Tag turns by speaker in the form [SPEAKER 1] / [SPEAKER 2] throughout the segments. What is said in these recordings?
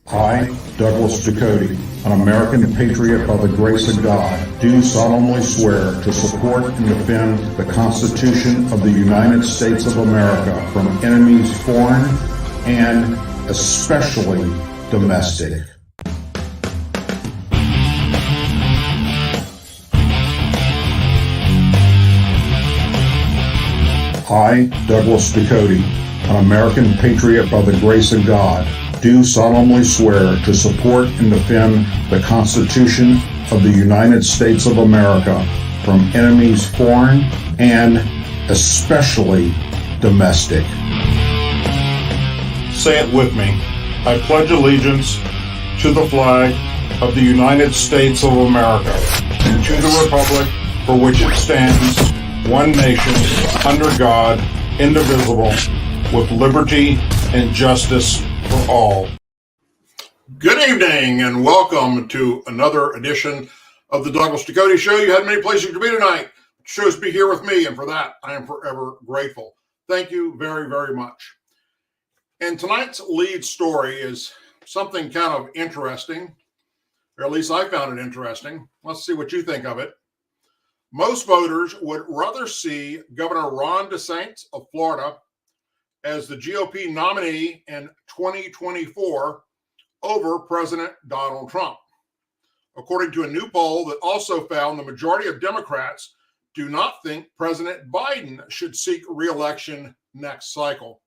[SPEAKER 1] I, Douglas Ducote, an American patriot by the grace of God, do solemnly swear to support and defend the Constitution of the United States of America from enemies foreign and especially domestic. I, Douglas Ducote, an American patriot by the grace of God, do solemnly swear to support and defend the Constitution of the United States of America from enemies foreign and especially domestic. Say it with me. I pledge allegiance to the flag of the United States of America and to the republic for which it stands, one nation, under God, indivisible, with liberty and justice for all. Good evening and welcome to another edition of the Douglas Ducote Show. You had many places to be tonight. Chose to be here with me, and for that I am forever grateful. Thank you very, very much. And tonight's lead story is something kind of interesting, or at least I found it interesting. Let's see what you think of it. Most voters would rather see Governor Ron DeSantis of Florida as the GOP nominee in 2024 over President Donald Trump, according to a new poll that also found the majority of Democrats do not think President Biden should seek re-election next cycle.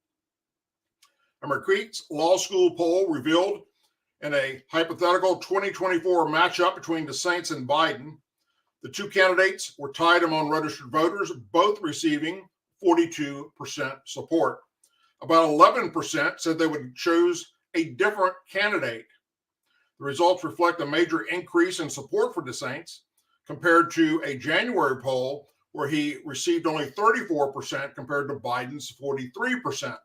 [SPEAKER 1] A Marquette's Law School poll revealed in a hypothetical 2024 matchup between DeSantis and Biden, the two candidates were tied among registered voters, both receiving 42% support. About 11% said they would choose a different candidate. The results reflect a major increase in support for DeSantis compared to a January poll where he received only 34% compared to Biden's 43%.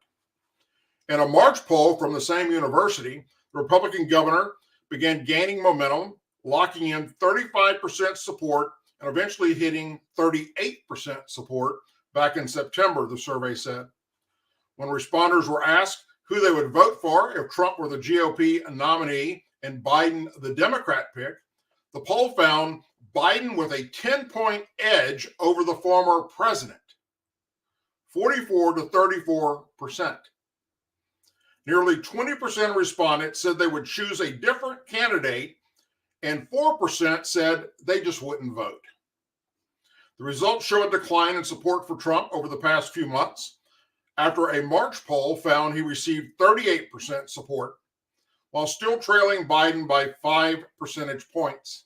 [SPEAKER 1] In a March poll from the same university, the Republican governor began gaining momentum, locking in 35% support and eventually hitting 38% support back in September, the survey said. When responders were asked who they would vote for if Trump were the GOP nominee and Biden the Democrat pick, the poll found Biden with a 10-point edge over the former president, 44 to 34%. Nearly 20% of respondents said they would choose a different candidate, and 4% said they just wouldn't vote. The results show a decline in support for Trump over the past few months, after a March poll found he received 38% support, while still trailing Biden by 5 percentage points.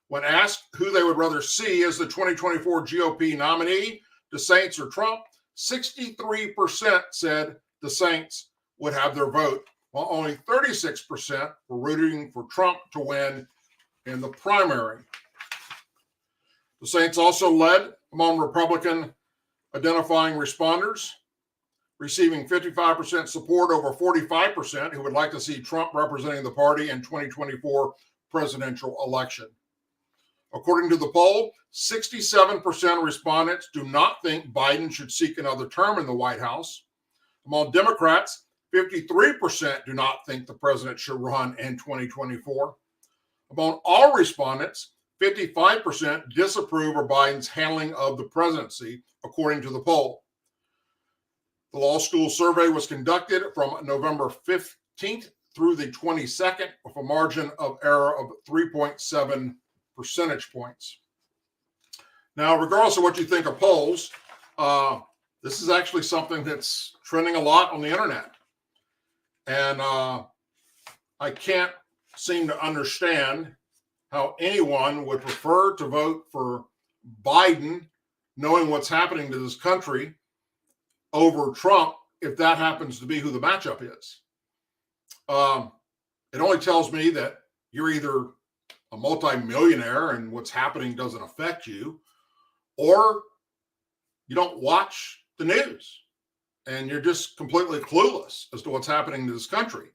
[SPEAKER 1] When asked who they would rather see as the 2024 GOP nominee, DeSantis or Trump, 63% said DeSantis would have their vote, while only 36% were rooting for Trump to win in the primary. DeSantis also led among Republican identifying responders, receiving 55% support over 45% who would like to see Trump representing the party in 2024 presidential election. According to the poll, 67% of respondents do not think Biden should seek another term in the White House. Among Democrats, 53% do not think the president should run in 2024. Among all respondents, 55% disapprove of Biden's handling of the presidency, according to the poll. The law school survey was conducted from November 15th through the 22nd with a margin of error of 3.7 percentage points. Now, regardless of what you think of polls, this is actually something that's trending a lot on the internet. And I can't seem to understand how anyone would prefer to vote for Biden, knowing what's happening to this country, over Trump, if that happens to be who the matchup is. It only tells me that you're either a multimillionaire and what's happening doesn't affect you, or you don't watch the news and you're just completely clueless as to what's happening to this country.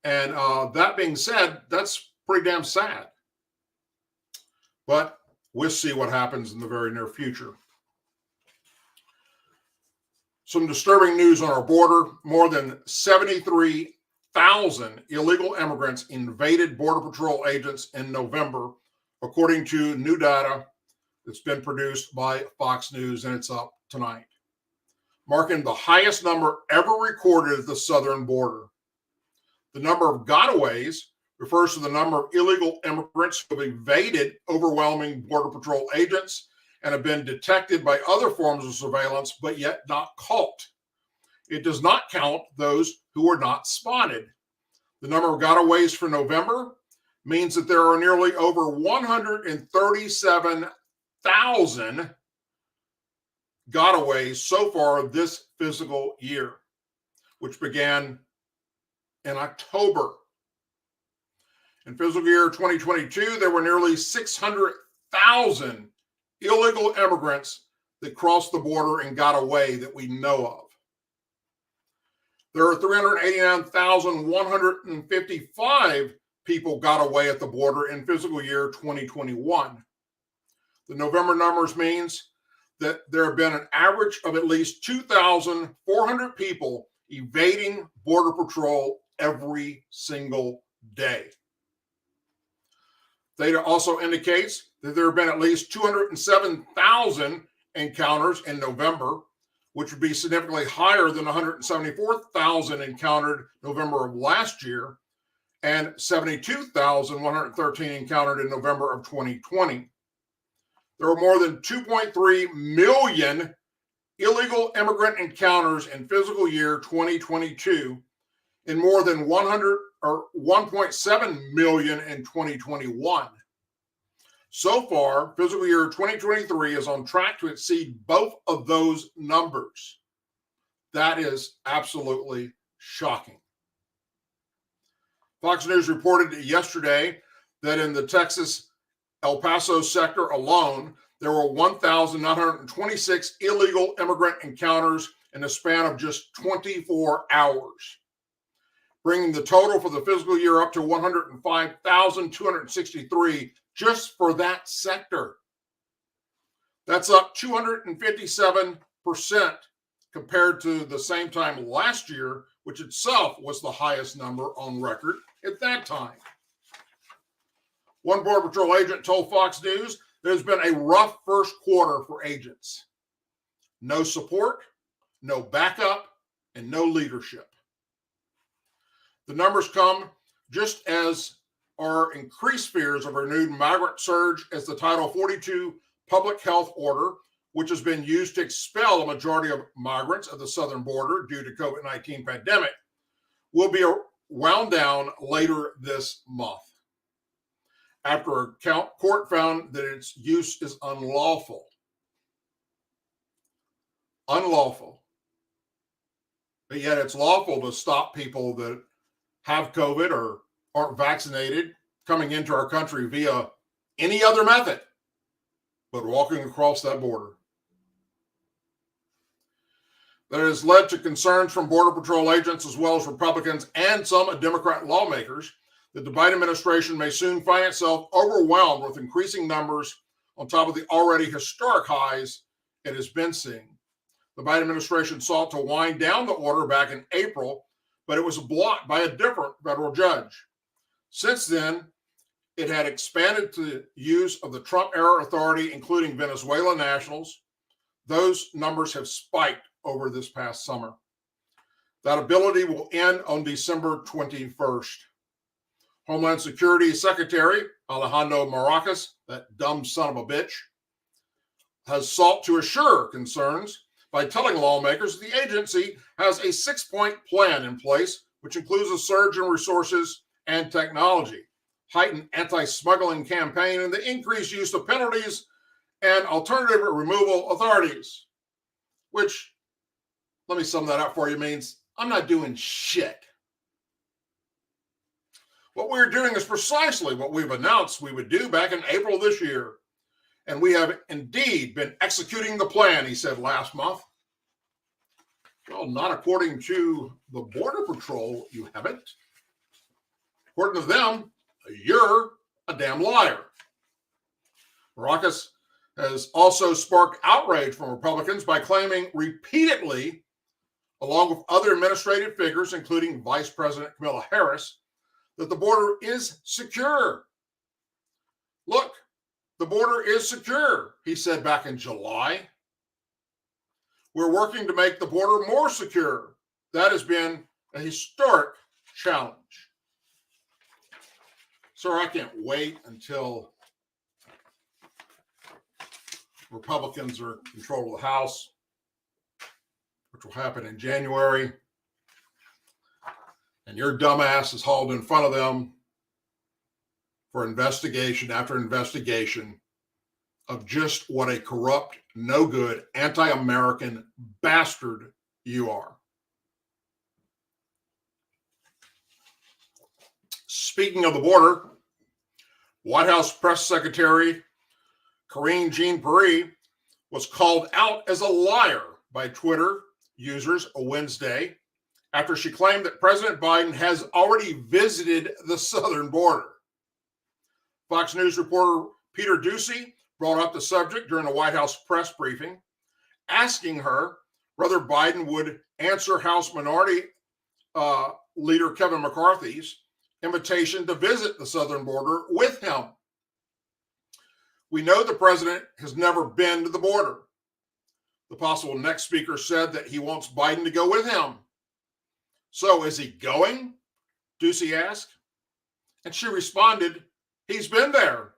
[SPEAKER 1] And that being said, that's pretty damn sad. But we'll see what happens in the very near future. Some disturbing news on our border. More than 73 1,000 illegal immigrants invaded Border Patrol agents in November, according to new data that's been produced by Fox News, and it's up tonight, marking the highest number ever recorded at the southern border. The number of gotaways refers to the number of illegal immigrants who have evaded overwhelming Border Patrol agents and have been detected by other forms of surveillance, but yet not caught. It does not count those who were not spotted. The number of gotaways for November means that there are nearly over 137,000 gotaways so far this fiscal year, which began in October. In fiscal year 2022, there were nearly 600,000 illegal immigrants that crossed the border and got away that we know of. There are 389,155 people got away at the border in fiscal year 2021. The November numbers means that there have been an average of at least 2,400 people evading Border Patrol every single day. Data also indicates that there have been at least 207,000 encounters in November, which would be significantly higher than 174,000 encountered November of last year and 72,113 encountered in November of 2020. There were more than 2.3 million illegal immigrant encounters in fiscal year 2022 and more than 1.7 million in 2021. So far, fiscal year 2023 is on track to exceed both of those numbers. That is absolutely shocking. Fox News reported yesterday that in the Texas El Paso sector alone, there were 1,926 illegal immigrant encounters in a span of just 24 hours, bringing the total for the fiscal year up to 105,263 just for that sector. That's up 257% compared to the same time last year, which itself was the highest number on record at that time. One Border Patrol agent told Fox News there's been a rough first quarter for agents. No support, no backup, and no leadership. The numbers come just as are increased fears of a renewed migrant surge as the Title 42 public health order, which has been used to expel a majority of migrants at the southern border due to COVID-19 pandemic, will be wound down later this month, after a court found that its use is unlawful. Unlawful. But yet it's lawful to stop people that have COVID or aren't vaccinated coming into our country via any other method but walking across that border. That has led to concerns from Border Patrol agents as well as Republicans and some Democrat lawmakers that the Biden administration may soon find itself overwhelmed with increasing numbers on top of the already historic highs it has been seeing. The Biden administration sought to wind down the order back in April, but it was blocked by a different federal judge. Since then, it had expanded to the use of the Trump-era authority, including Venezuela nationals. Those numbers have spiked over this past summer. That ability will end on December 21st. Homeland Security Secretary Alejandro Mayorkas, that dumb son of a bitch, has sought to assure concerns by telling lawmakers the agency has a 6-point plan in place, which includes a surge in resources and technology, heightened anti-smuggling campaign, and the increased use of penalties and alternative removal authorities, which, let me sum that up for you, means I'm not doing shit. What we're doing is precisely what we've announced we would do back in April of this year. And we have indeed been executing the plan, he said last month. Well, not according to the Border Patrol, you haven't. According to them, you're a damn liar. Mayorkas has also sparked outrage from Republicans by claiming repeatedly
[SPEAKER 2] along with other administrative figures, including Vice President Kamala Harris, that the border is secure. Look, the border is secure, he said back in July. We're working to make the border more secure. That has been a historic challenge. Sir, I can't wait until Republicans are in control of the House, which will happen in January, and your dumbass is hauled in front of them for investigation after investigation of just what a corrupt, no good, anti-American bastard you are. Speaking of the border, White House Press Secretary Karine Jean-Pierre was called out as a liar by Twitter users a Wednesday after she claimed that President Biden has already visited the southern border. Fox News reporter Peter Ducey brought up the subject during a White House press briefing, asking her whether Biden would answer House Minority Leader Kevin McCarthy's invitation to visit the southern border with him. We know the president has never been to the border. The possible next speaker said that he wants Biden to go with him. So is he going? Ducey asked. And she responded, he's been there.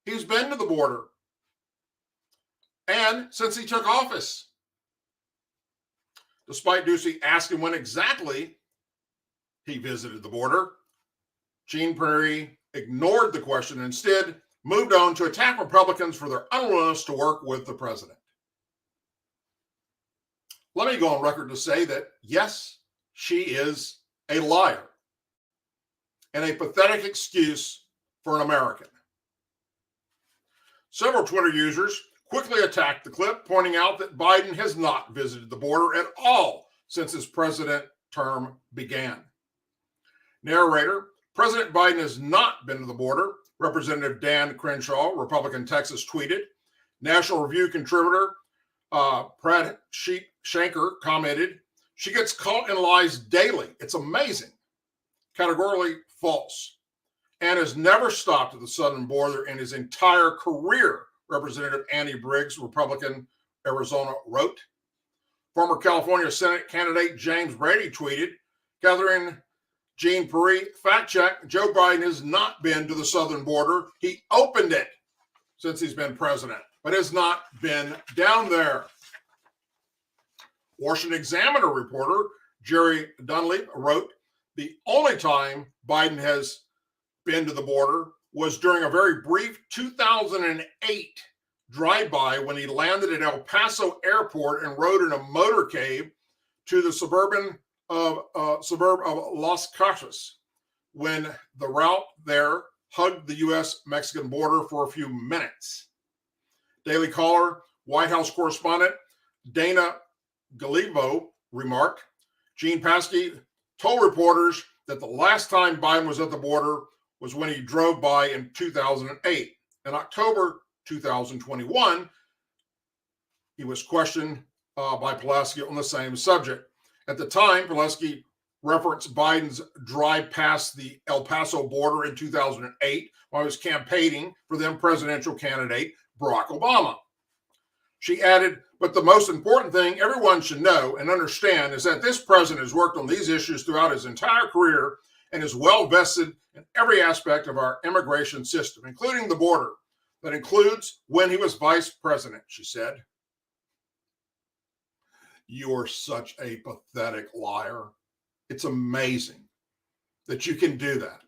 [SPEAKER 2] He's been to the border. And since he took office. Despite Ducey asking when exactly he visited the border, Jean-Pierre ignored the question and instead moved on to attack Republicans for their unwillingness to work with the president. Let me go on record to say that, yes, she is a liar and a pathetic excuse for an American. Several Twitter users quickly attacked the clip, pointing out that Biden has not visited the border at all since his president term began. Narrator, President Biden has not been to the border, Representative Dan Crenshaw, Republican Texas, tweeted. National Review contributor Brad Shanker commented, she gets caught in lies daily. It's amazing. Categorically false. And has never stopped at the southern border in his entire career, Representative Andy Briggs, Republican, Arizona, wrote. Former California Senate candidate James Brady tweeted, Catherine Jean-Pierre, fact check, Joe Biden has not been to the southern border. He opened it since he's been president, but has not been down there. Washington Examiner reporter Jerry Dunleap wrote, the only time Biden has been to the border was during a very brief 2008 drive-by when he landed at El Paso Airport and rode in a motorcade to the suburb of Las Casas, when the route there hugged the U.S.-Mexican border for a few minutes. Daily Caller White House correspondent Dana Galivo remarked, Gene Paskey told reporters that the last time Biden was at the border was when he drove by in 2008. In October 2021, he was questioned by Pulaski on the same subject. At the time, Pulaski referenced Biden's drive past the El Paso border in 2008 while he was campaigning for then presidential candidate Barack Obama. She added, but the most important thing everyone should know and understand is that this president has worked on these issues throughout his entire career and is well vested in every aspect of our immigration system, including the border. That includes when he was vice president, she said. You're such a pathetic liar. It's amazing that you can do that.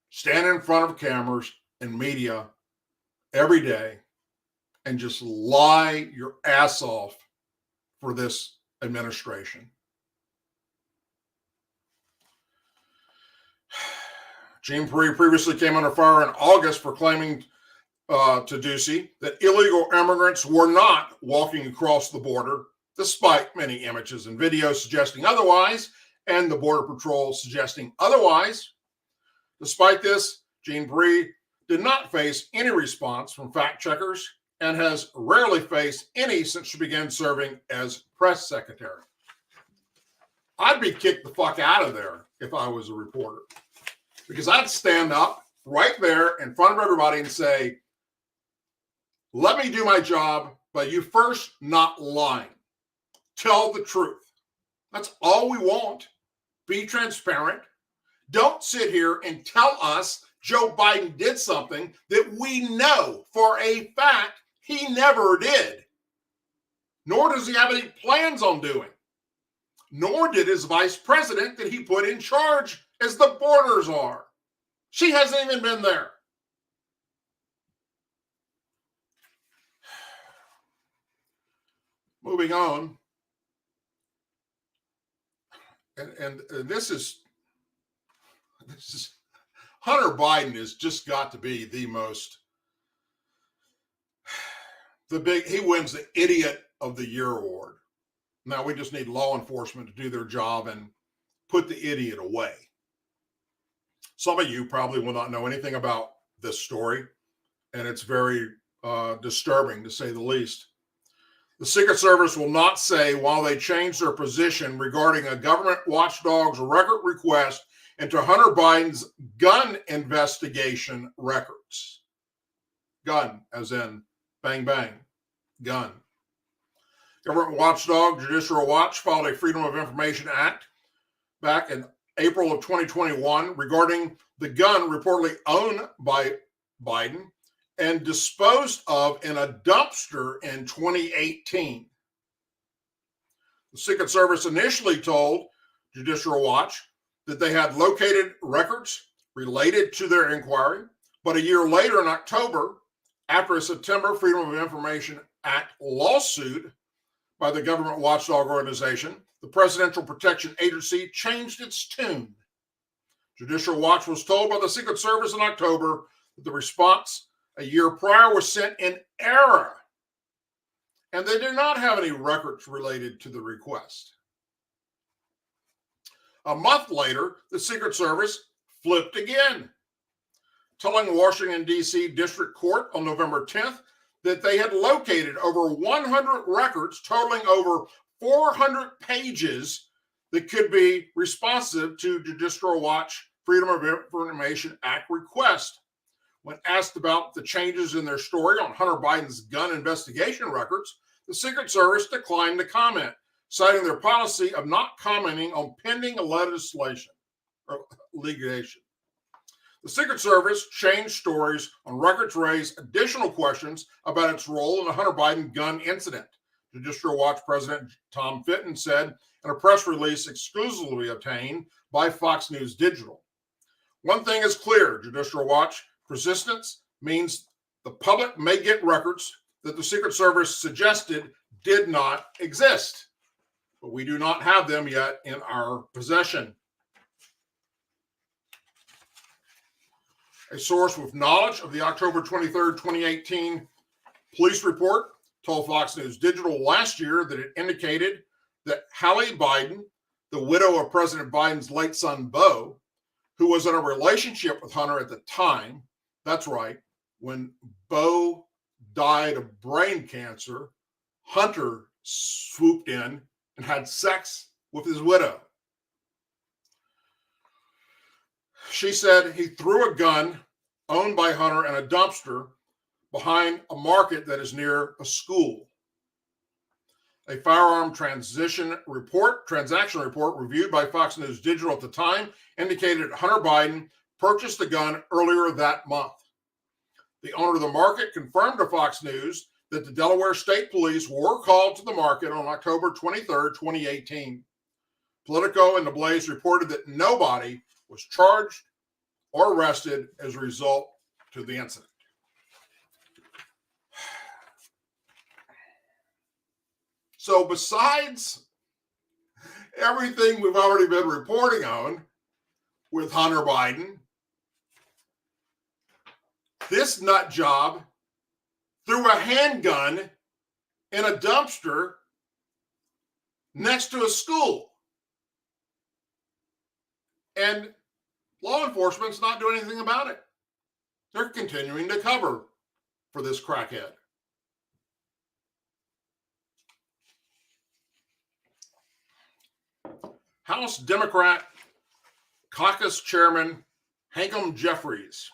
[SPEAKER 2] Stand in front of cameras and media every day and just lie your ass off for this administration. Jean-Pierre previously came under fire in August for claiming to Ducey that illegal immigrants were not walking across the border, despite many images and videos suggesting otherwise, and the Border Patrol suggesting otherwise. Despite this, Jean-Pierre did not face any response from fact checkers and has rarely faced any since she began serving as press secretary. I'd be kicked the fuck out of there if I was a reporter, because I'd stand up right there in front of everybody and say, let me do my job, but you first not lying. Tell the truth. That's all we want. Be transparent. Don't sit here and tell us Joe Biden did something that we know for a fact he never did. Nor does he have any plans on doing. Nor did his vice president that he put in charge as the borders are. She hasn't even been there. Moving on. And this is Hunter Biden has just got to be he wins the Idiot of the Year award. Now we just need law enforcement to do their job and put the idiot away. Some of you probably will not know anything about this story, and it's very disturbing to say the least. The Secret Service will not say why they changed their position regarding a government watchdog's record request into Hunter Biden's gun investigation records. Gun, as in bang, bang, gun. Government watchdog Judicial Watch filed a Freedom of Information Act back in April of 2021 regarding the gun reportedly owned by Biden and disposed of in a dumpster in 2018. The Secret Service initially told Judicial Watch that they had located records related to their inquiry, but a year later in October, after a September Freedom of Information Act lawsuit by the government watchdog organization, the Presidential Protection Agency changed its tune. Judicial Watch was told by the Secret Service in October that the response a year prior was sent in error, and they did not have any records related to the request. A month later, the Secret Service flipped again, telling Washington, D.C. District Court on November 10th that they had located over 100 records totaling over 400 pages that could be responsive to Judicial Watch Freedom of Information Act request. When asked about the changes in their story on Hunter Biden's gun investigation records, the Secret Service declined to comment, citing their policy of not commenting on pending legislation or litigation. The Secret Service changed stories on records raised additional questions about its role in the Hunter Biden gun incident. Judicial Watch President Tom Fitton said in a press release exclusively obtained by Fox News Digital. One thing is clear, Judicial Watch persistence means the public may get records that the Secret Service suggested did not exist, but we do not have them yet in our possession. A source with knowledge of the October 23rd, 2018 police report told Fox News Digital last year that it indicated that Hallie Biden, the widow of President Biden's late son, Beau, who was in a relationship with Hunter at the time, that's right, when Beau died of brain cancer, Hunter swooped in and had sex with his widow. She said he threw a gun owned by Hunter in a dumpster behind a market that is near a school. A firearm transaction report reviewed by Fox News Digital at the time indicated Hunter Biden purchased the gun earlier that month. The owner of the market confirmed to Fox News that the Delaware State Police were called to the market on October 23rd, 2018. Politico and The Blaze reported that nobody was charged or arrested as a result to the incident. So besides everything we've already been reporting on with Hunter Biden, this nut job threw a handgun in a dumpster next to a school. And law enforcement's not doing anything about it. They're continuing to cover for this crackhead. House Democrat Caucus Chairman Hakeem Jeffries,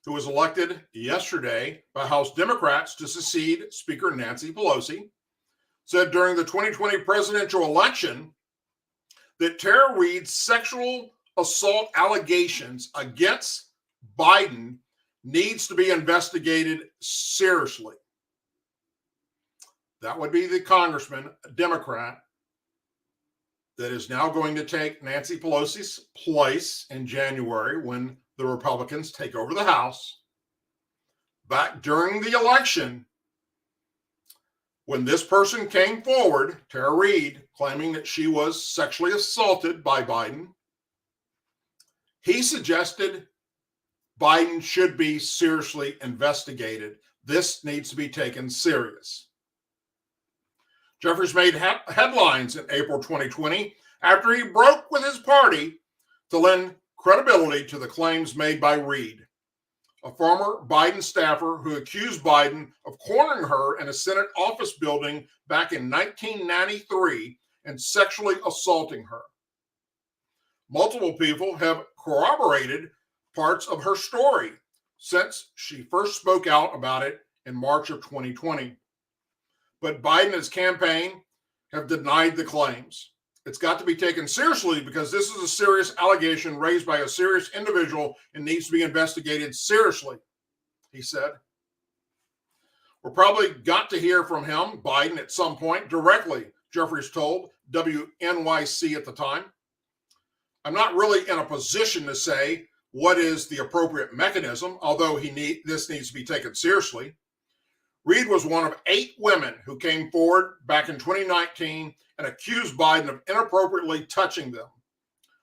[SPEAKER 2] who was elected yesterday by House Democrats to succeed Speaker Nancy Pelosi, said during the 2020 presidential election that Tara Reade's sexual assault allegations against Biden needs to be investigated seriously. That would be the congressman, a Democrat, that is now going to take Nancy Pelosi's place in January when the Republicans take over the House. Back during the election, when this person came forward, Tara Reade, claiming that she was sexually assaulted by Biden, he suggested Biden should be seriously investigated. This needs to be taken serious. Jeffries made headlines in April 2020 after he broke with his party to lend credibility to the claims made by Reade, a former Biden staffer who accused Biden of cornering her in a Senate office building back in 1993 and sexually assaulting her. Multiple people have corroborated parts of her story since she first spoke out about it in March of 2020. But Biden and his campaign have denied the claims. It's got to be taken seriously because this is a serious allegation raised by a serious individual and needs to be investigated seriously, he said. We're probably got to hear from him, Biden, at some point directly, Jeffries told WNYC at the time. I'm not really in a position to say what is the appropriate mechanism, although this needs to be taken seriously. Reade was one of 8 women who came forward back in 2019 and accused Biden of inappropriately touching them.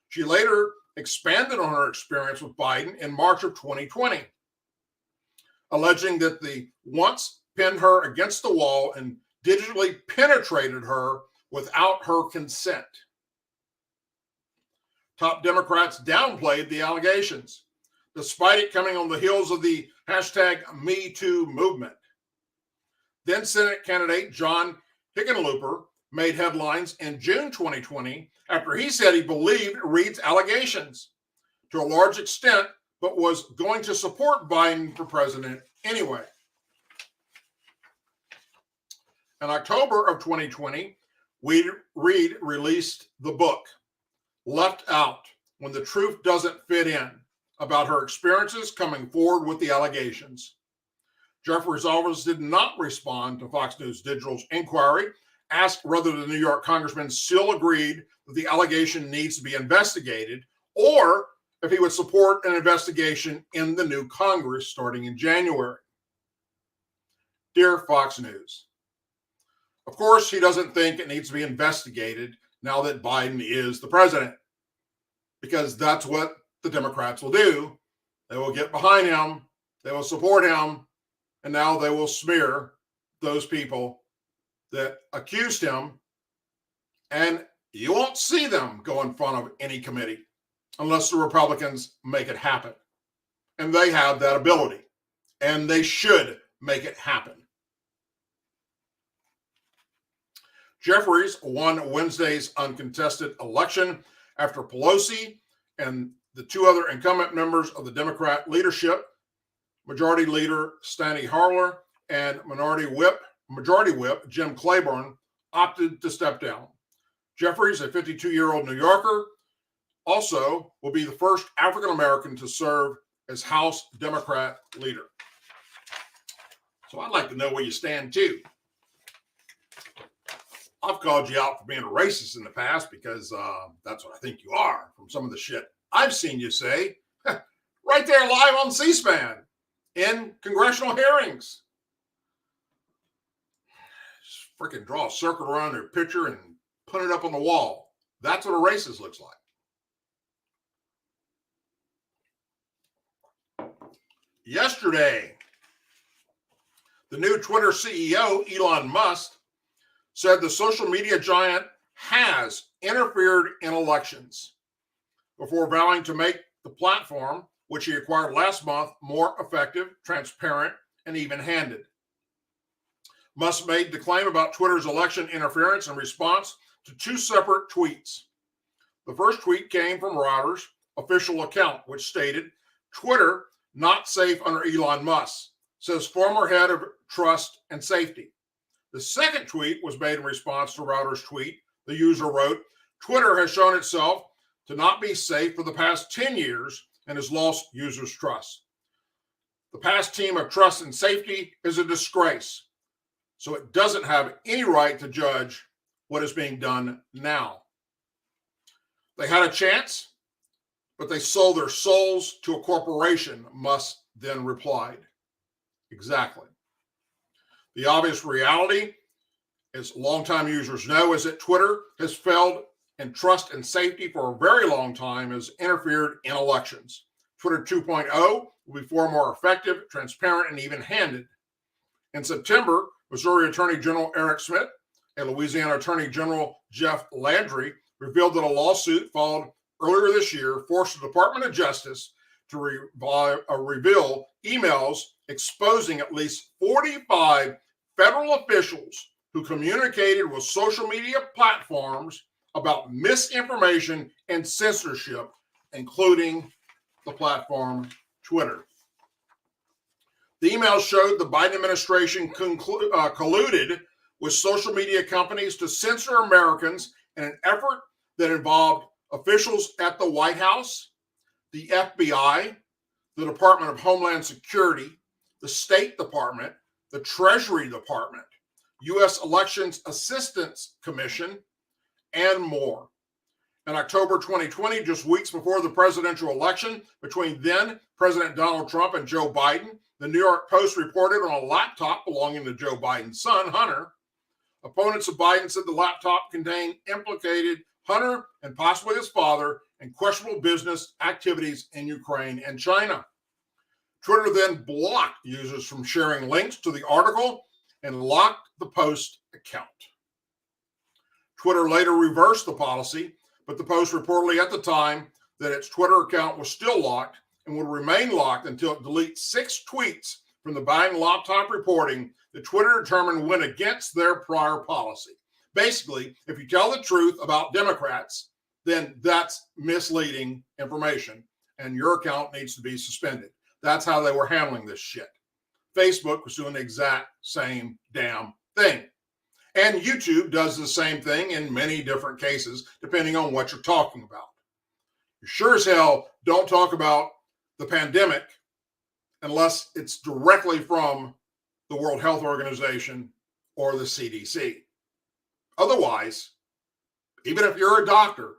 [SPEAKER 2] She later expanded on her experience with Biden in March of 2020, alleging that the once pinned her against the wall and digitally penetrated her without her consent. Top Democrats downplayed the allegations, despite it coming on the heels of the #MeToo movement. Then Senate candidate John Hickenlooper made headlines in June 2020 after he said he believed Reade's allegations to a large extent, but was going to support Biden for president anyway. In October of 2020, Reade released the book, Left Out, When the Truth Doesn't Fit In, about her experiences coming forward with the allegations. Jeffries' office did not respond to Fox News Digital's inquiry, asked whether the New York congressman still agreed that the allegation needs to be investigated, or if he would support an investigation in the new Congress starting in January. Dear Fox News, of course, he doesn't think it needs to be investigated now that Biden is the president, because that's what the Democrats will do. They will get behind him, they will support him, and now they will smear those people that accused him, and you won't see them go in front of any committee unless the Republicans make it happen. And they have that ability, and they should make it happen. Jeffries won Wednesday's uncontested election after Pelosi and the 2 other incumbent members of the Democrat leadership, Majority Leader Steny Harler and Majority Whip Jim Clyburn, opted to step down. Jeffries, a 52-year-old New Yorker, also will be the first African American to serve as House Democrat leader. So I'd like to know where you stand too. I've called you out for being a racist in the past because that's what I think you are from some of the shit I've seen you say right there live on C-SPAN in congressional hearings. Just freaking draw a circle around their picture and put it up on the wall. That's what a racist looks like. Yesterday, the new Twitter CEO, Elon Musk, said the social media giant has interfered in elections before vowing to make the platform, which he acquired last month, more effective, transparent, and even-handed. Musk made the claim about Twitter's election interference in response to 2 separate tweets. The first tweet came from Reuters' official account, which stated, "Twitter not safe under Elon Musk," says former head of trust and safety. The second tweet was made in response to Reuters' tweet. The user wrote, "Twitter has shown itself to not be safe for the past 10 years and has lost users' trust. The past team of trust and safety is a disgrace, so it doesn't have any right to judge what is being done now. They had a chance, but they sold their souls to a corporation," Musk then replied. Exactly. The obvious reality, as longtime users know, is that Twitter has failed in trust and safety for a very long time, has interfered in elections. Twitter 2.0 will be far more effective, transparent, and even-handed. In September, Missouri Attorney General Eric Schmidt and Louisiana Attorney General Jeff Landry revealed that a lawsuit filed earlier this year forced the Department of Justice to reveal emails exposing at least 45 federal officials who communicated with social media platforms about misinformation and censorship, including the platform Twitter. The emails showed the Biden administration colluded with social media companies to censor Americans in an effort that involved officials at the White House, the FBI, the Department of Homeland Security, the State Department, the Treasury Department, U.S. Elections Assistance Commission, and more. In October 2020, just weeks before the presidential election between then President Donald Trump and Joe Biden, the New York Post reported on a laptop belonging to Joe Biden's son, Hunter. Opponents of Biden said the laptop contained implicated Hunter and possibly his father in questionable business activities in Ukraine and China. Twitter then blocked users from sharing links to the article and locked the Post account. Twitter later reversed the policy, but the Post reportedly at the time that its Twitter account was still locked and would remain locked until it deletes 6 tweets from the Biden laptop, reporting that Twitter determined went against their prior policy. Basically, if you tell the truth about Democrats, then that's misleading information and your account needs to be suspended. That's how they were handling this shit. Facebook was doing the exact same damn thing. And YouTube does the same thing in many different cases, depending on what you're talking about. You sure as hell don't talk about the pandemic unless it's directly from the World Health Organization or the CDC. Otherwise, even if you're a doctor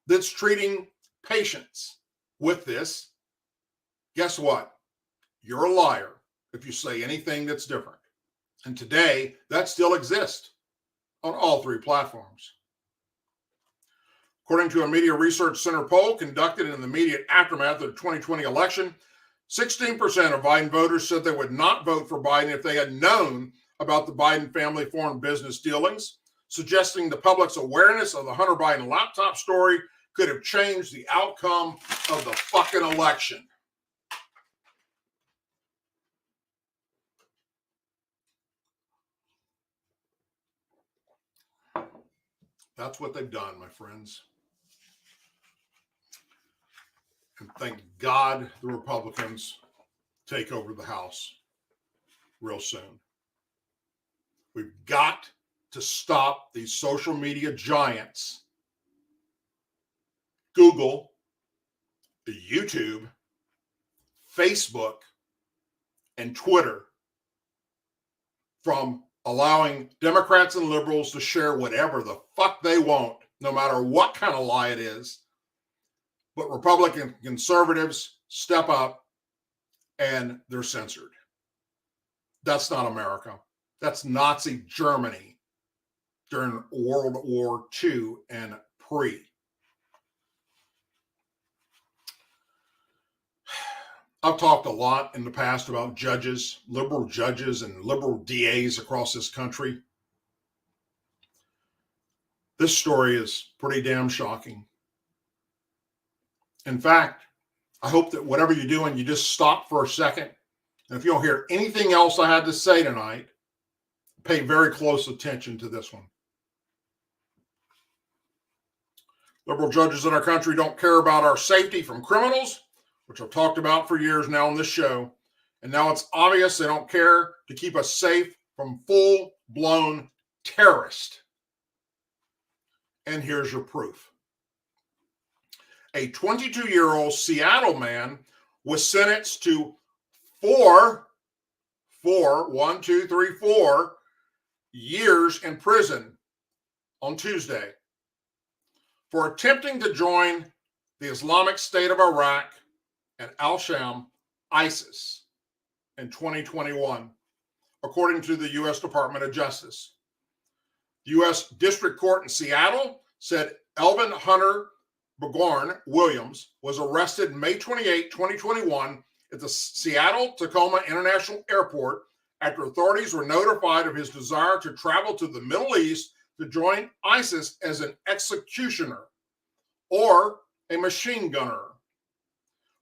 [SPEAKER 2] that's treating patients with this, guess what? You're a liar if you say anything that's different. And today, that still exists on all 3 platforms. According to a Media Research Center poll conducted in the immediate aftermath of the 2020 election, 16% of Biden voters said they would not vote for Biden if they had known about the Biden family foreign business dealings, suggesting the public's awareness of the Hunter Biden laptop story could have changed the outcome of the fucking election. That's what they've done, my friends. And thank God the Republicans take over the House real soon. We've got to stop these social media giants, Google, YouTube, Facebook, and Twitter, from allowing Democrats and liberals to share whatever the fuck they want, no matter what kind of lie it is. But Republican conservatives step up and they're censored. That's not America. That's Nazi Germany during World War II and pre. I've talked a lot in the past about judges, liberal judges and liberal DAs across this country. This story is pretty damn shocking. In fact, I hope that whatever you're doing, you just stop for a second. And if you don't hear anything else I had to say tonight, pay very close attention to this one. Liberal judges in our country don't care about our safety from criminals, which I've talked about for years now on this show. And now it's obvious they don't care to keep us safe from full-blown terrorists. And here's your proof. A 22-year-old Seattle man was sentenced to 4 years in prison on Tuesday for attempting to join the Islamic State of Iraq and al-Sham, ISIS, in 2021, according to the U.S. Department of Justice. The U.S. District Court in Seattle said Elvin Hunter Begorn Williams was arrested May 28, 2021 at the Seattle-Tacoma International Airport after authorities were notified of his desire to travel to the Middle East to join ISIS as an executioner or a machine gunner.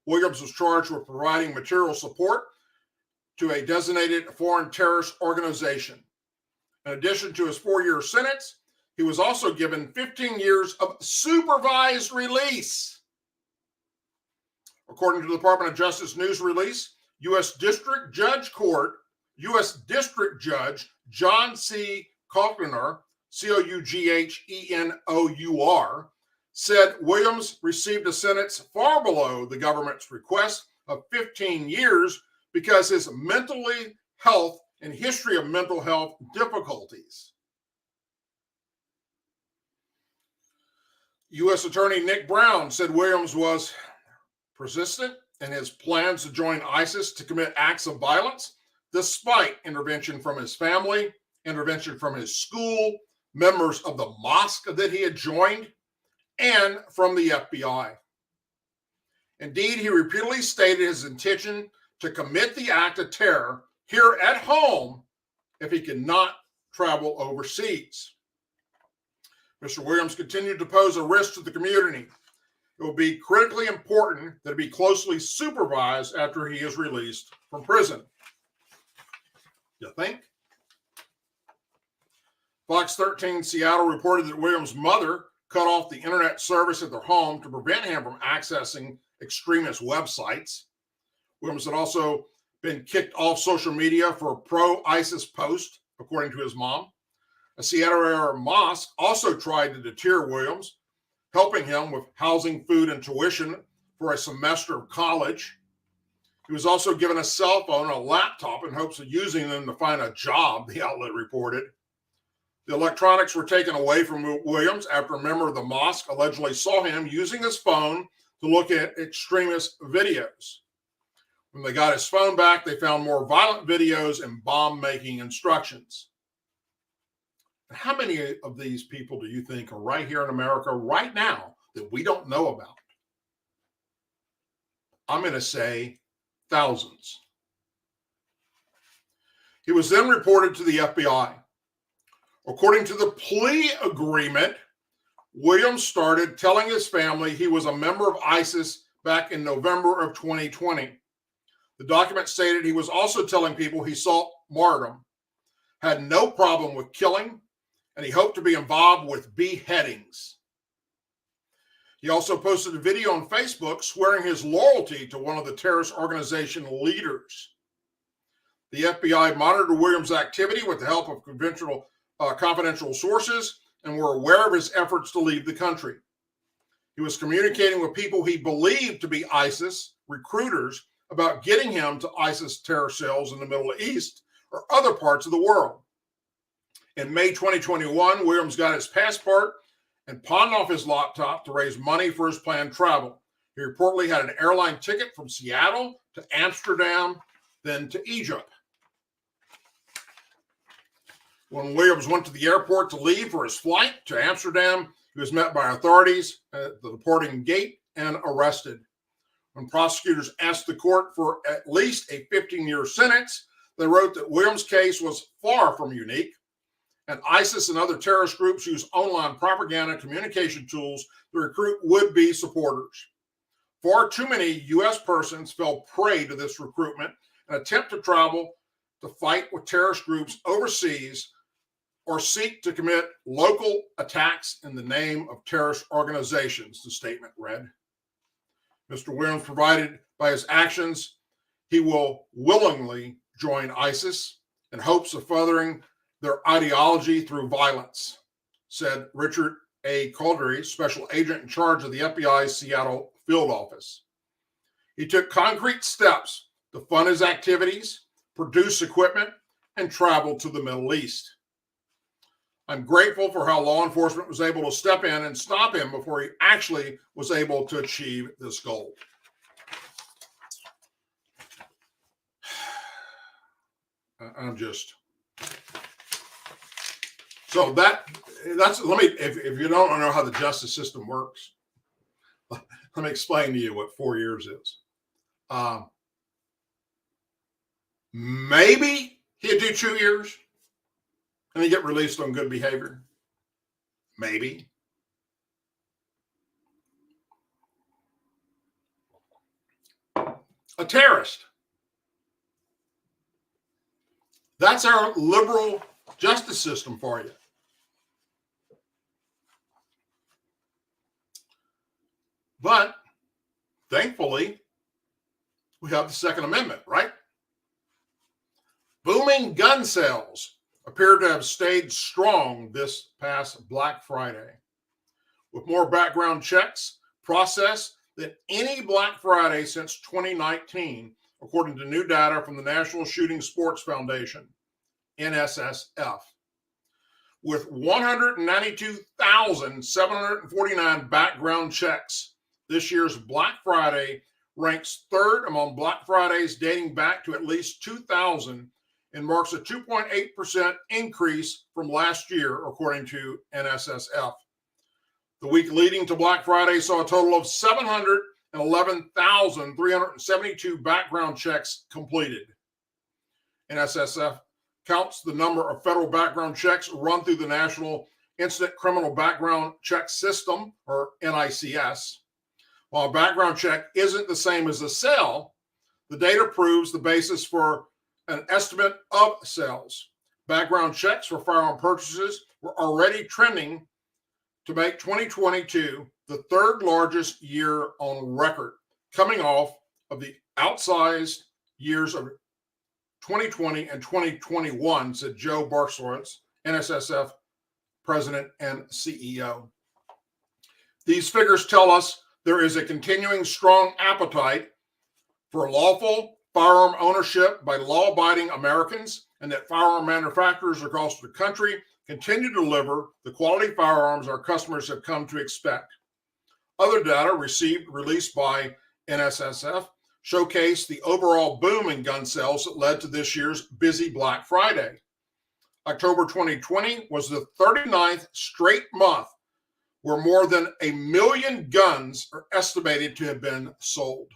[SPEAKER 2] Williams was charged with providing material support to a designated foreign terrorist organization. In addition to his 4-year sentence, he was also given 15 years of supervised release. According to the Department of Justice news release, U.S. District Judge John C. Coughnor, Coughenor, said Williams received a sentence far below the government's request of 15 years because his mental health and history of mental health difficulties. U.S. Attorney Nick Brown said Williams was persistent in his plans to join ISIS to commit acts of violence, despite intervention from his family, intervention from his school, members of the mosque that he had joined, and from the FBI. Indeed, he repeatedly stated his intention to commit the act of terror here at home if he could not travel overseas. Mr. Williams continued to pose a risk to the community. It will be critically important that he be closely supervised after he is released from prison. You think? Fox 13 Seattle reported that Williams' mother cut off the internet service at their home to prevent him from accessing extremist websites. Williams had also been kicked off social media for a pro-ISIS post, according to his mom. A Seattle area mosque also tried to deter Williams, helping him with housing, food, and tuition for a semester of college. He was also given a cell phone and a laptop in hopes of using them to find a job, the outlet reported. The electronics were taken away from Williams after a member of the mosque allegedly saw him using his phone to look at extremist videos. When they got his phone back, they found more violent videos and bomb-making instructions. And how many of these people do you think are right here in America right now that we don't know about? I'm going to say thousands. He was then reported to the FBI. According to the plea agreement, Williams started telling his family he was a member of ISIS back in November of 2020. The document stated he was also telling people he sought martyrdom, had no problem with killing, and he hoped to be involved with beheadings. He also posted a video on Facebook swearing his loyalty to one of the terrorist organization leaders. The FBI monitored Williams' activity with the help of confidential sources and were aware of his efforts to leave the country. He was communicating with people he believed to be ISIS recruiters about getting him to ISIS terror cells in the Middle East or other parts of the world. In May 2021, Williams got his passport and pawned off his laptop to raise money for his planned travel. He reportedly had an airline ticket from Seattle to Amsterdam, then to Egypt. When Williams went to the airport to leave for his flight to Amsterdam, he was met by authorities at the deporting gate and arrested. When prosecutors asked the court for at least a 15-year sentence, they wrote that Williams' case was far from unique, and ISIS and other terrorist groups use online propaganda communication tools to recruit would-be supporters. Far too many U.S. persons fell prey to this recruitment and attempt to travel to fight with terrorist groups overseas or seek to commit local attacks in the name of terrorist organizations, the statement read. Mr. Williams provided by his actions, he will willingly join ISIS in hopes of furthering their ideology through violence, said Richard A. Caldery, special agent in charge of the FBI's Seattle field office. He took concrete steps to fund his activities, produce equipment, and travel to the Middle East. I'm grateful for how law enforcement was able to step in and stop him before he actually was able to achieve this goal. I'm just so that's let me if you don't know how the justice system works, let me explain to you what 4 years is. Maybe he'd do 2 years and he'd get released on good behavior. Maybe. A terrorist. That's our liberal justice system for you. But thankfully, we have the Second Amendment, right? Booming gun sales appear to have stayed strong this past Black Friday, with more background checks processed than any Black Friday since 2019, according to new data from the National Shooting Sports Foundation, NSSF. With 192,749 background checks, this year's Black Friday ranks third among Black Fridays dating back to at least 2000 and marks a 2.8% increase from last year, according to NSSF. The week leading to Black Friday saw a total of 711,372 background checks completed. NSSF counts the number of federal background checks run through the National Instant Criminal Background Check System, or NICS. While a background check isn't the same as a sale, the data proves the basis for an estimate of sales. Background checks for firearm purchases were already trending to make 2022 the third largest year on record, coming off of the outsized years of 2020 and 2021, said Joe Barslowitz, NSSF president and CEO. These figures tell us there is a continuing strong appetite for lawful firearm ownership by law-abiding Americans, and that firearm manufacturers across the country continue to deliver the quality firearms our customers have come to expect. Other data released by NSSF showcase the overall boom in gun sales that led to this year's busy Black Friday. October 2020 was the 39th straight month where more than 1 million guns are estimated to have been sold.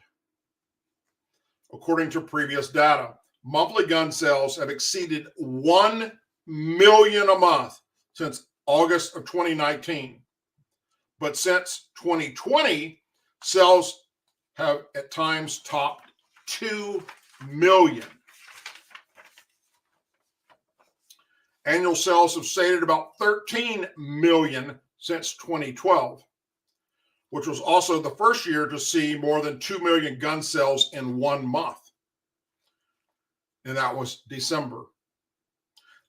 [SPEAKER 2] According to previous data, monthly gun sales have exceeded 1 million a month since August of 2019. But since 2020, sales have at times topped 2 million. Annual sales have stayed at about 13 million since 2012, which was also the first year to see more than 2 million gun sales in 1 month. And that was December.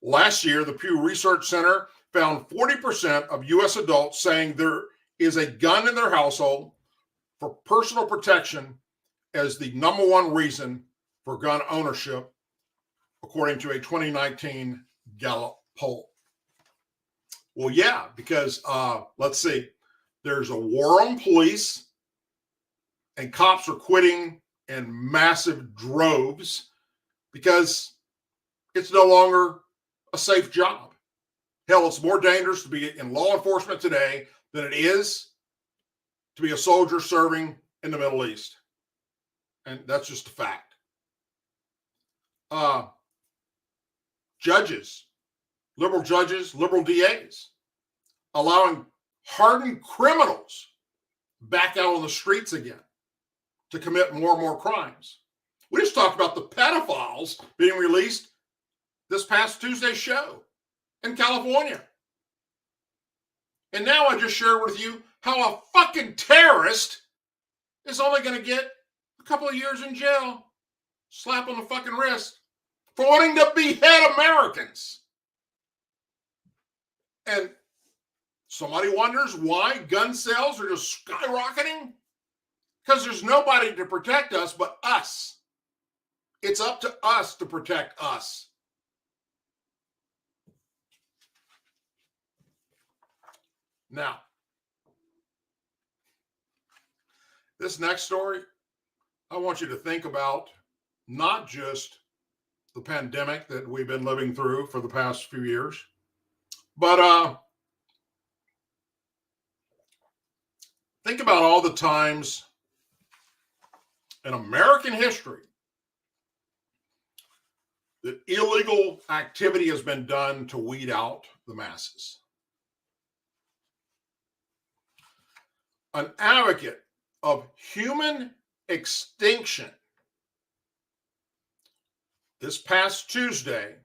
[SPEAKER 2] Last year, the Pew Research Center found 40% of U.S. adults saying there is a gun in their household for personal protection as the number one reason for gun ownership, according to a 2019 Gallup poll. Well, yeah, because let's see, there's a war on police and cops are quitting in massive droves because it's no longer a safe job. Hell, it's more dangerous to be in law enforcement today than it is to be a soldier serving in the Middle East. And that's just a fact. Judges, liberal DAs, allowing hardened criminals back out on the streets again to commit more and more crimes. We just talked about the pedophiles being released this past Tuesday's show. in California. And now I just shared with you how a fucking terrorist is only going to get a couple of years in jail. Slap on the fucking wrist for wanting to behead Americans. And somebody wonders why gun sales are just skyrocketing? Because there's nobody to protect us but us. It's up to us to protect us. Now, this next story, I want you to think about not just the pandemic that we've been living through for the past few years, but think about all the times in American history that illegal activity has been done to weed out the masses. An advocate of human extinction this past Tuesday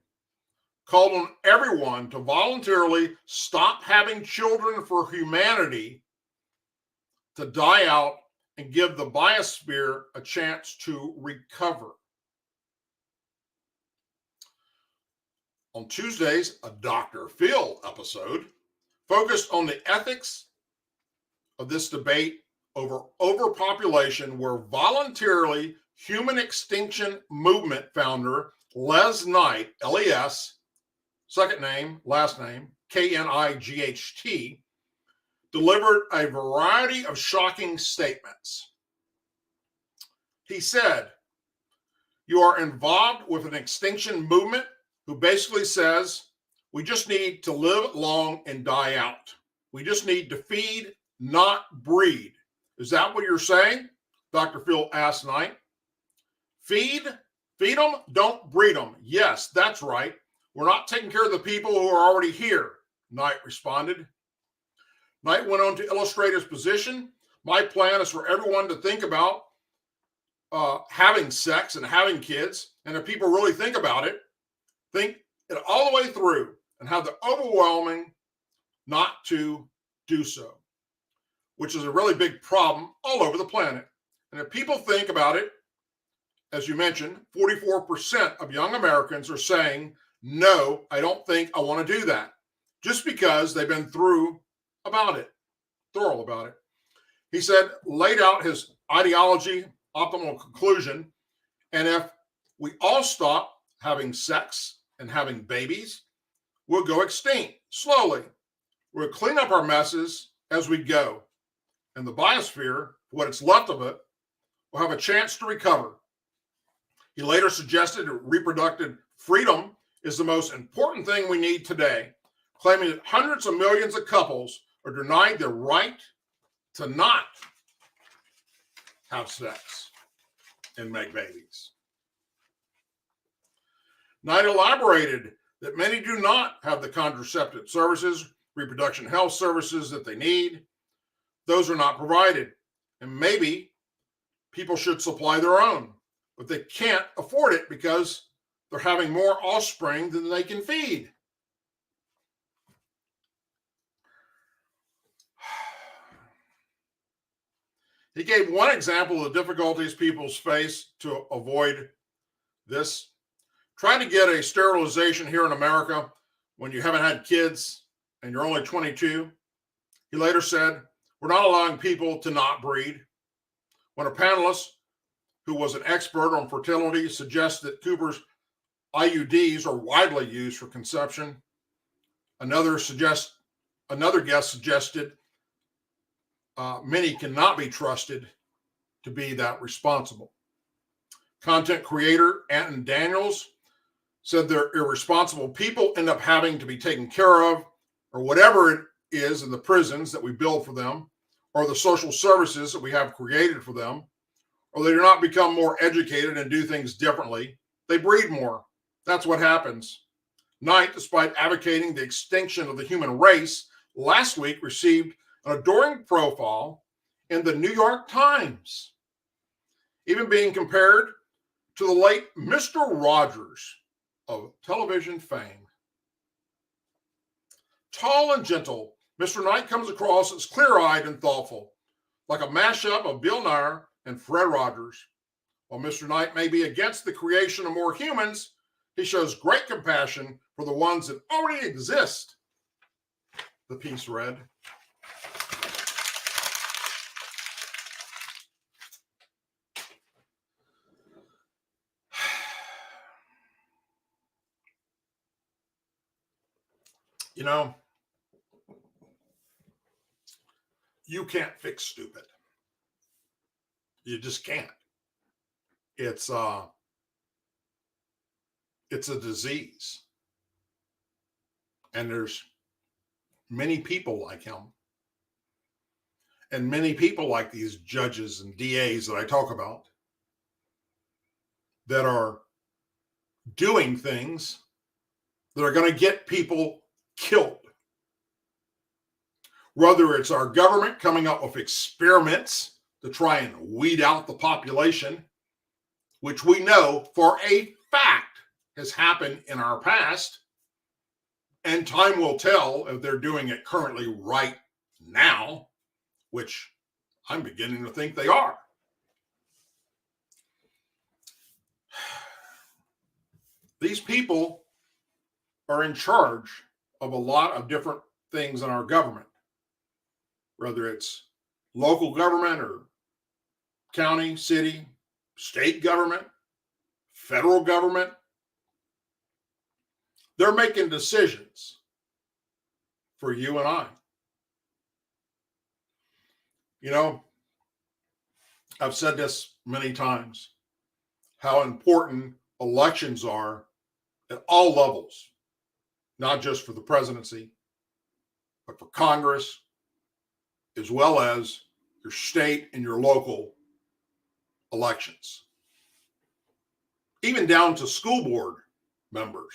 [SPEAKER 2] called on everyone to voluntarily stop having children for humanity to die out and give the biosphere a chance to recover. On Tuesdays, a Dr. Phil episode focused on the ethics of this debate over overpopulation, where voluntarily human extinction movement founder Les Knight, L-E-S, second name, last name, K-N-I-G-H-T, delivered a variety of shocking statements. He said, "You are involved with an extinction movement who basically says we just need to live long and die out. We just need to feed, not breed. Is that what you're saying?" Dr. Phil asked Knight. Feed them, don't breed them. Yes, that's right. We're not taking care of the people who are already here, Knight responded. Knight went on to illustrate his position. My plan is for everyone to think about having sex and having kids. And if people really think about it, think it all the way through and have the overwhelming not to do so, which is a really big problem all over the planet. And if people think about it, as you mentioned, 44% of young Americans are saying, no, I don't think I want to do that, just because they've been thorough about it. He said, laid out his ideology, optimal conclusion, and if we all stop having sex and having babies, we'll go extinct slowly. We'll clean up our messes as we go, and the biosphere, what is left of it, will have a chance to recover. He later suggested that reproductive freedom is the most important thing we need today, claiming that hundreds of millions of couples are denied the right to not have sex and make babies. Knight elaborated that many do not have the contraceptive services, reproduction health services that they need. Those are not provided, and maybe people should supply their own, but they can't afford it because they're having more offspring than they can feed. He gave one example of the difficulties people face to avoid this. Try to get a sterilization here in America when you haven't had kids and you're only 22. He later said, we're not allowing people to not breed. When a panelist who was an expert on fertility suggests that Cooper's IUDs are widely used for conception, another guest suggested many cannot be trusted to be that responsible. Content creator Anton Daniels said they're irresponsible people end up having to be taken care of, or whatever it is in the prisons that we build for them, or the social services that we have created for them, or they do not become more educated and do things differently. They breed more. That's what happens. Knight, despite advocating the extinction of the human race, last week received an adoring profile in the New York Times, even being compared to the late Mr. Rogers of television fame. Tall and gentle, Mr. Knight comes across as clear-eyed and thoughtful, like a mashup of Bill Nye and Fred Rogers. While Mr. Knight may be against the creation of more humans, he shows great compassion for the ones that already exist, the piece read. You know, you can't fix stupid. You just can't. It's a disease. And there's many people like him. And many people like these judges and DAs that I talk about that are doing things that are going to get people killed. Whether it's our government coming up with experiments to try and weed out the population, which we know for a fact has happened in our past, and time will tell if they're doing it currently right now, which I'm beginning to think they are. These people are in charge of a lot of different things in our government, whether it's local government or county, city, state government, federal government. They're making decisions for you and I. You know, I've said this many times, how important elections are at all levels, not just for the presidency, but for Congress, as well as your state and your local elections, even down to school board members.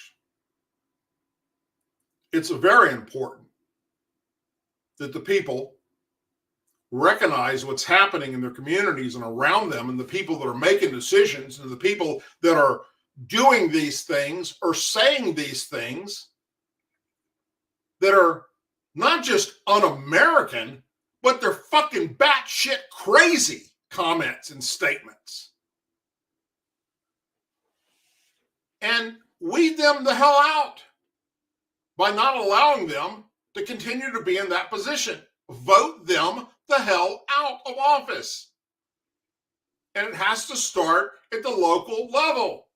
[SPEAKER 2] It's very important that the people recognize what's happening in their communities and around them, and the people that are making decisions and the people that are doing these things or saying these things that are not just un-American, but they're fucking batshit crazy comments and statements. And weed them the hell out by not allowing them to continue to be in that position. Vote them the hell out of office. And it has to start at the local level.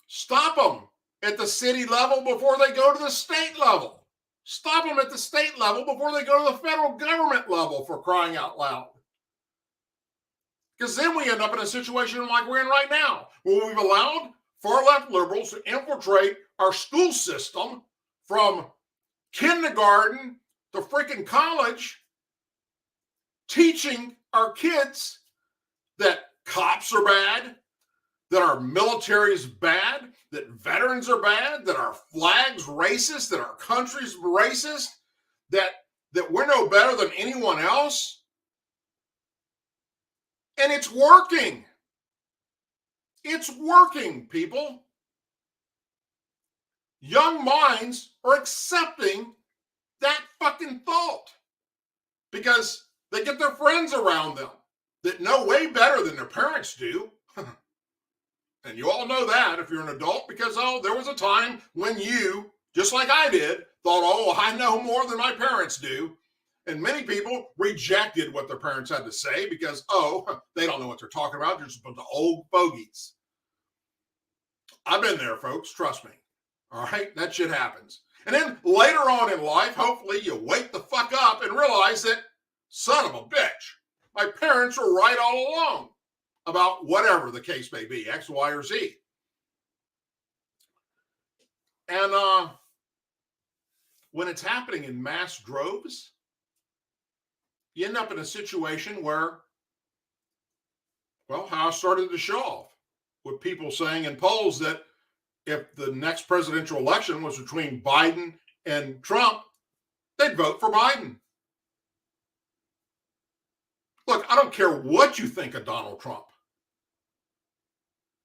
[SPEAKER 2] Stop them at the city level before they go to the state level. Stop them at the state level before they go to the federal government level, for crying out loud. Because then we end up in a situation like we're in right now, where we've allowed far-left liberals to infiltrate our school system from kindergarten to freaking college, teaching our kids that cops are bad, that our military is bad, that veterans are bad, that our flag's racist, that our country's racist, that we're no better than anyone else. And it's working. It's working, people. Young minds are accepting that fucking thought because they get their friends around them that know way better than their parents do. And you all know that if you're an adult, because, there was a time when you, just like I did, thought, I know more than my parents do. And many people rejected what their parents had to say because, they don't know what they're talking about. They're just a bunch of old fogies. I've been there, folks. Trust me. All right? That shit happens. And then later on in life, hopefully you wake the fuck up and realize that, son of a bitch, my parents were right all along about whatever the case may be, X, Y, or Z. And when it's happening in mass droves, you end up in a situation where, how I started to show off, with people saying in polls that if the next presidential election was between Biden and Trump, they'd vote for Biden. Look, I don't care what you think of Donald Trump.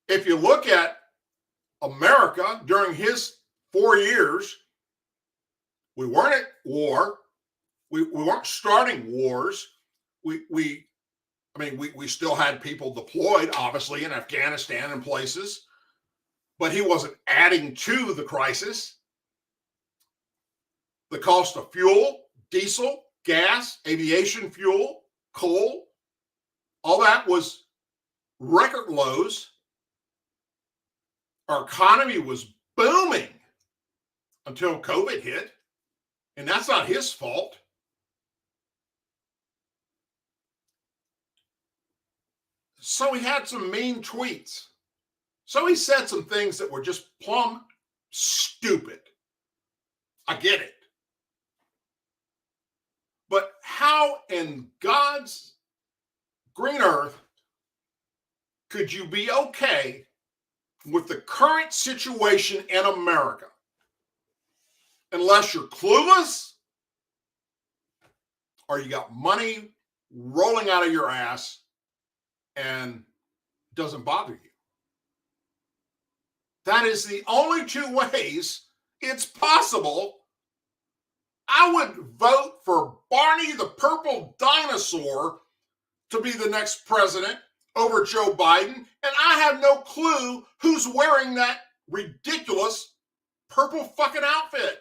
[SPEAKER 2] If you look at America during his 4 years, We weren't at war. We weren't starting wars. We still had people deployed, obviously, in Afghanistan and places, but he wasn't adding to the crisis. The cost of fuel, diesel, gas, aviation fuel, coal, all that was record lows. Our economy was booming until COVID hit, and that's not his fault. So he had some mean tweets. So he said some things that were just plumb stupid. I get it. But how in God's green earth could you be okay with the current situation in America unless you're clueless or you got money rolling out of your ass and doesn't bother you? That is the only two ways it's possible. I would vote for Barney the Purple Dinosaur to be the next president over Joe Biden, and I have no clue who's wearing that ridiculous purple fucking outfit.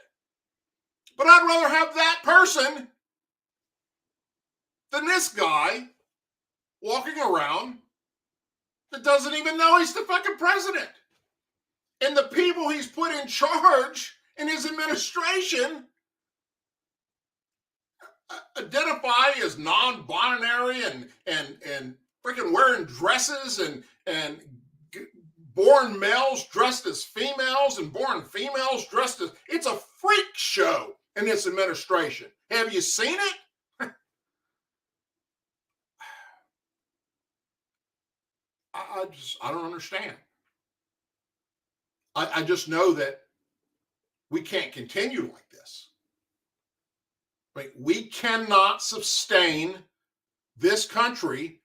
[SPEAKER 2] But I'd rather have that person than this guy walking around that doesn't even know he's the fucking president. And the people he's put in charge in his administration identify as non-binary and freaking wearing dresses and born males dressed as females and born females dressed as... It's a freak show in this administration. Have you seen it? I don't understand. I just know that we can't continue like this. Right? We cannot sustain this country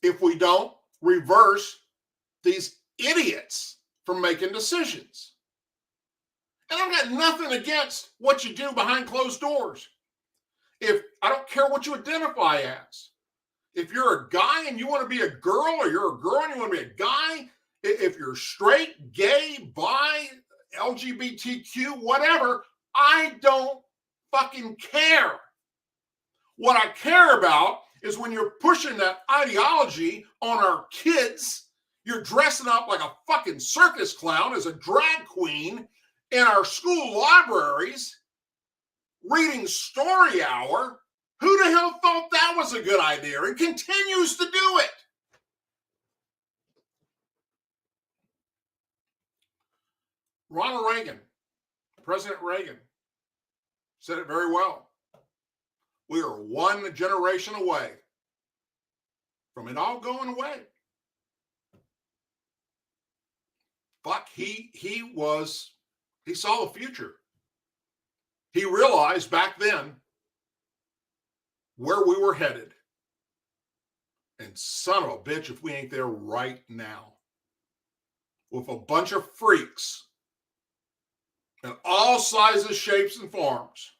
[SPEAKER 2] if we don't reverse these idiots from making decisions. And I've got nothing against what you do behind closed doors. If I don't care what you identify as. If you're a guy and you want to be a girl, or you're a girl and you want to be a guy, if you're straight, gay, bi, LGBTQ, whatever, I don't fucking care. What I care about is when you're pushing that ideology on our kids, you're dressing up like a fucking circus clown as a drag queen in our school libraries, reading Story Hour. Who the hell thought that was a good idea and continues to do it? Ronald Reagan, President Reagan, said it very well. We are one generation away from it all going away. Fuck, he saw the future. He realized back then where we were headed. And son of a bitch if we ain't there right now. With a bunch of freaks in all sizes, shapes, and forms.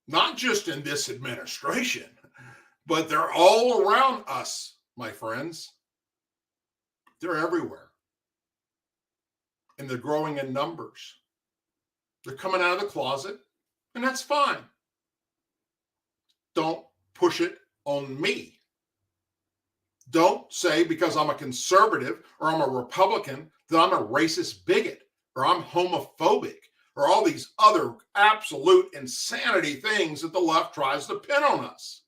[SPEAKER 2] Not just in this administration, but they're all around us, my friends. They're everywhere. And they're growing in numbers. They're coming out of the closet, and that's fine. Don't push it on me. Don't say because I'm a conservative or I'm a Republican that I'm a racist bigot or I'm homophobic or all these other absolute insanity things that the left tries to pin on us.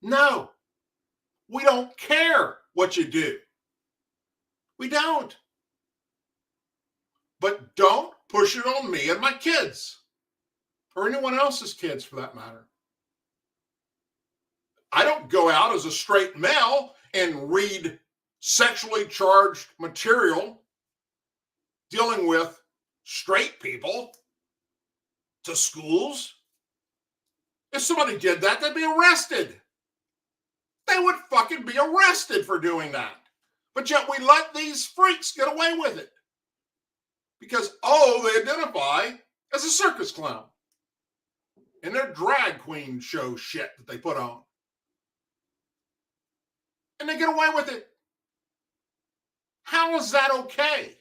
[SPEAKER 2] No, we don't care what you do. We don't. But don't push it on me and my kids or anyone else's kids for that matter. I don't go out as a straight male and read sexually charged material dealing with straight people to schools. If somebody did that, they'd be arrested. They would fucking be arrested for doing that. But yet we let these freaks get away with it. because, oh, they identify as a circus clown in their drag queen show shit that they put on. And they get away with it. How is that okay?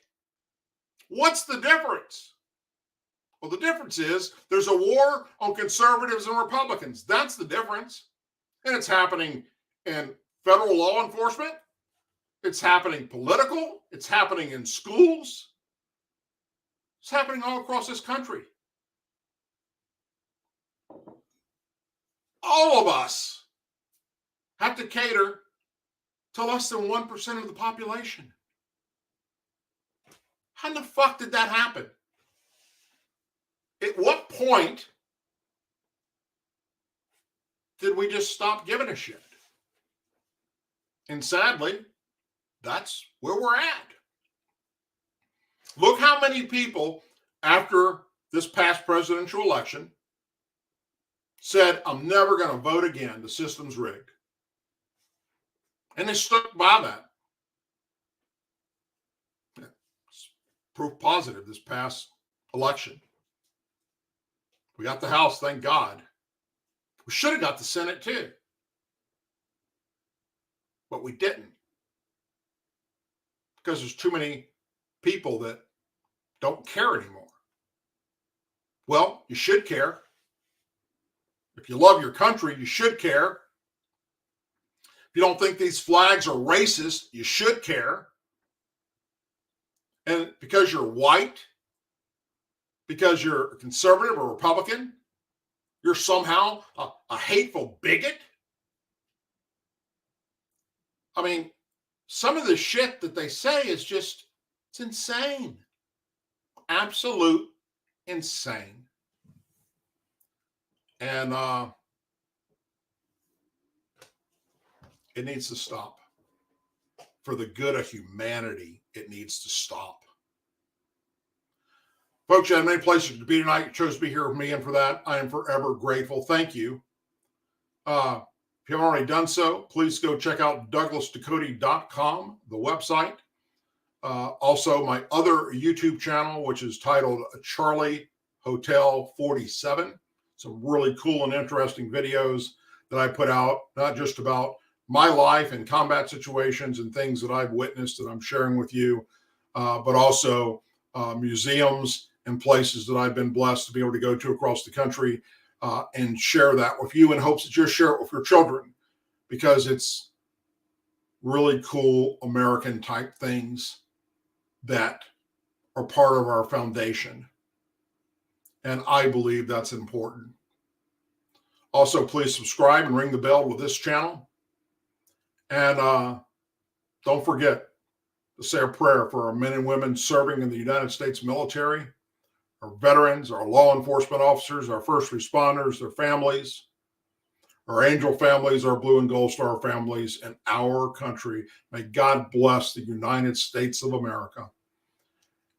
[SPEAKER 2] What's the difference? Well, the difference is there's a war on conservatives and Republicans. That's the difference. And it's happening in federal law enforcement. It's happening political. It's happening in schools. It's happening all across this country. All of us have to cater to less than 1% of the population. How in the fuck did that happen? At what point did we just stop giving a shit? And sadly, that's where we're at. Look how many people after this past presidential election said, I'm never going to vote again. The system's rigged. And they stuck by that. It's proof positive this past election. We got the House, thank God. We should have got the Senate too. But we didn't. Because there's too many people that don't care anymore. Well, you should care. If you love your country, you should care. If you don't think these flags are racist, you should care. And because you're white, because you're a conservative or Republican, you're somehow a hateful bigot. I mean, some of the shit that they say is just, it's insane. Absolute insane. And it needs to stop. For the good of humanity, it needs to stop. Folks, you had many places to be tonight. You chose to be here with me, and for that, I am forever grateful. Thank you. If you haven't already done so, please go check out DouglasDucote.com, the website. Also, my other YouTube channel, which is titled Charlie Hotel 47. Some really cool and interesting videos that I put out, not just about my life and combat situations and things that I've witnessed that I'm sharing with you, but also museums and places that I've been blessed to be able to go to across the country and share that with you in hopes that you'll share it with your children, because it's really cool American type things that are part of our foundation. And I believe that's important. Also, please subscribe and ring the bell with this channel. And don't forget to say a prayer for our men and women serving in the United States military, our veterans, our law enforcement officers, our first responders, their families, our angel families, our blue and gold star families, and our country. May God bless the United States of America.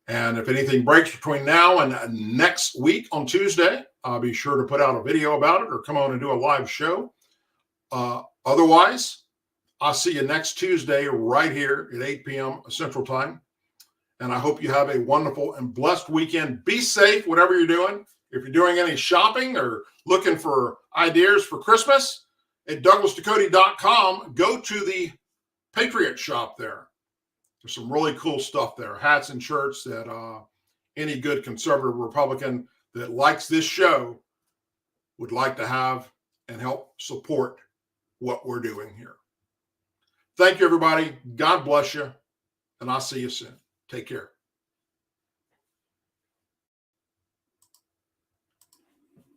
[SPEAKER 2] And if anything breaks between now and next week on Tuesday, I'll be sure to put out a video about it or come on and do a live show. Otherwise, I'll see you next Tuesday right here at 8 p.m. Central Time. And I hope you have a wonderful and blessed weekend. Be safe, whatever you're doing. If you're doing any shopping or looking for ideas for Christmas, at DouglasDucote.com, go to the Patriot shop there. There's some really cool stuff there. Hats and shirts that any good conservative Republican that likes this show would like to have and help support what we're doing here. Thank you, everybody. God bless you. And I'll see you soon. Take care.